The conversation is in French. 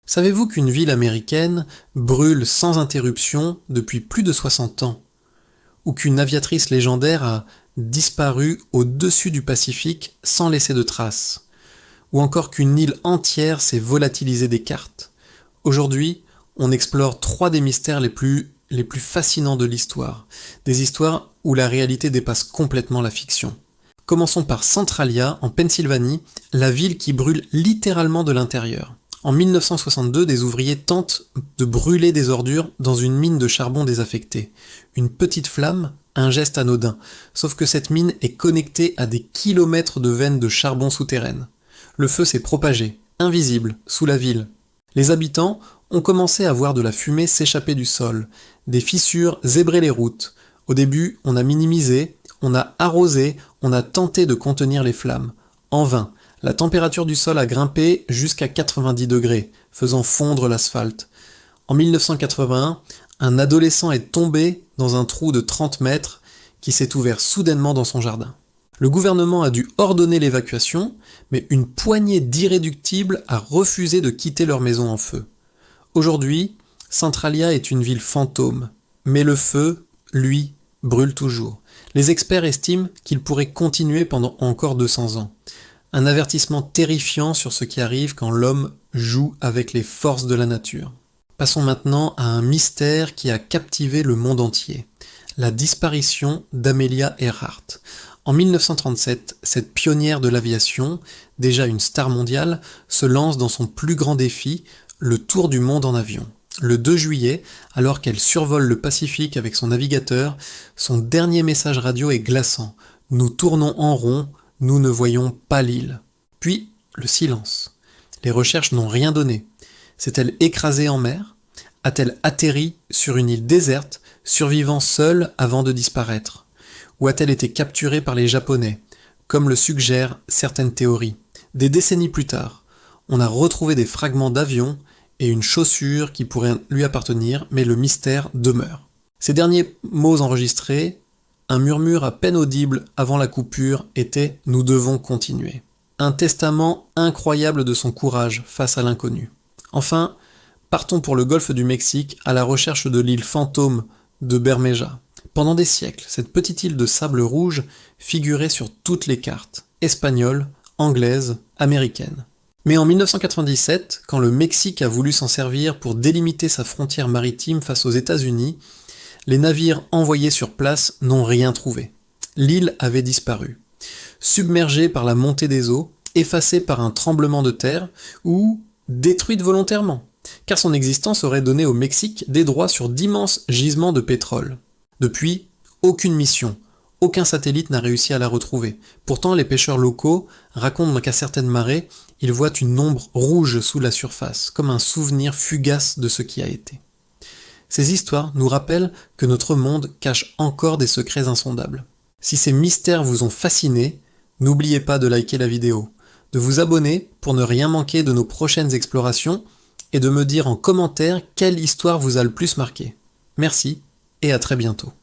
Savez-vous qu'une ville américaine brûle sans interruption depuis plus de 60 ans? Ou qu'une aviatrice légendaire a disparu au-dessus du Pacifique sans laisser de traces? Ou encore qu'une île entière s'est volatilisée des cartes? Aujourd'hui, on explore trois des mystères les plus fascinants de l'histoire. Des histoires où la réalité dépasse complètement la fiction. Commençons par Centralia, en Pennsylvanie, la ville qui brûle littéralement de l'intérieur. En 1962, des ouvriers tentent de brûler des ordures dans une mine de charbon désaffectée. Une petite flamme, un geste anodin, sauf que cette mine est connectée à des kilomètres de veines de charbon souterraines. Le feu s'est propagé, invisible, sous la ville. Les habitants ont commencé à voir de la fumée s'échapper du sol. Des fissures zébraient les routes. Au début, on a minimisé, on a arrosé, on a tenté de contenir les flammes. En vain. La température du sol a grimpé jusqu'à 90 degrés, faisant fondre l'asphalte. En 1981, un adolescent est tombé dans un trou de 30 mètres qui s'est ouvert soudainement dans son jardin. Le gouvernement a dû ordonner l'évacuation, mais une poignée d'irréductibles a refusé de quitter leur maison en feu. Aujourd'hui, Centralia est une ville fantôme, mais le feu, lui, brûle toujours. Les experts estiment qu'il pourrait continuer pendant encore 200 ans. Un avertissement terrifiant sur ce qui arrive quand l'homme joue avec les forces de la nature. Passons maintenant à un mystère qui a captivé le monde entier. La disparition d'Amelia Earhart. En 1937, cette pionnière de l'aviation, déjà une star mondiale, se lance dans son plus grand défi, le tour du monde en avion. Le 2 juillet, alors qu'elle survole le Pacifique avec son navigateur, son dernier message radio est glaçant. Nous tournons en rond, nous ne voyons pas l'île. Puis, le silence. Les recherches n'ont rien donné. S'est-elle écrasée en mer? A-t-elle atterri sur une île déserte, survivant seule avant de disparaître? Ou a-t-elle été capturée par les Japonais, comme le suggèrent certaines théories? Des décennies plus tard, on a retrouvé des fragments d'avion et une chaussure qui pourrait lui appartenir, mais le mystère demeure. Ces derniers mots enregistrés, un murmure à peine audible avant la coupure était « Nous devons continuer ». Un testament incroyable de son courage face à l'inconnu. Enfin, partons pour le golfe du Mexique à la recherche de l'île fantôme de Bermeja. Pendant des siècles, cette petite île de sable rouge figurait sur toutes les cartes, espagnoles, anglaises, américaines. Mais en 1997, quand le Mexique a voulu s'en servir pour délimiter sa frontière maritime face aux États-Unis, les navires envoyés sur place n'ont rien trouvé. L'île avait disparu. Submergée par la montée des eaux, effacée par un tremblement de terre, ou détruite volontairement, car son existence aurait donné au Mexique des droits sur d'immenses gisements de pétrole. Depuis, aucune mission, aucun satellite n'a réussi à la retrouver. Pourtant, les pêcheurs locaux racontent qu'à certaines marées, ils voient une ombre rouge sous la surface, comme un souvenir fugace de ce qui a été. Ces histoires nous rappellent que notre monde cache encore des secrets insondables. Si ces mystères vous ont fasciné, n'oubliez pas de liker la vidéo, de vous abonner pour ne rien manquer de nos prochaines explorations et de me dire en commentaire quelle histoire vous a le plus marqué. Merci et à très bientôt.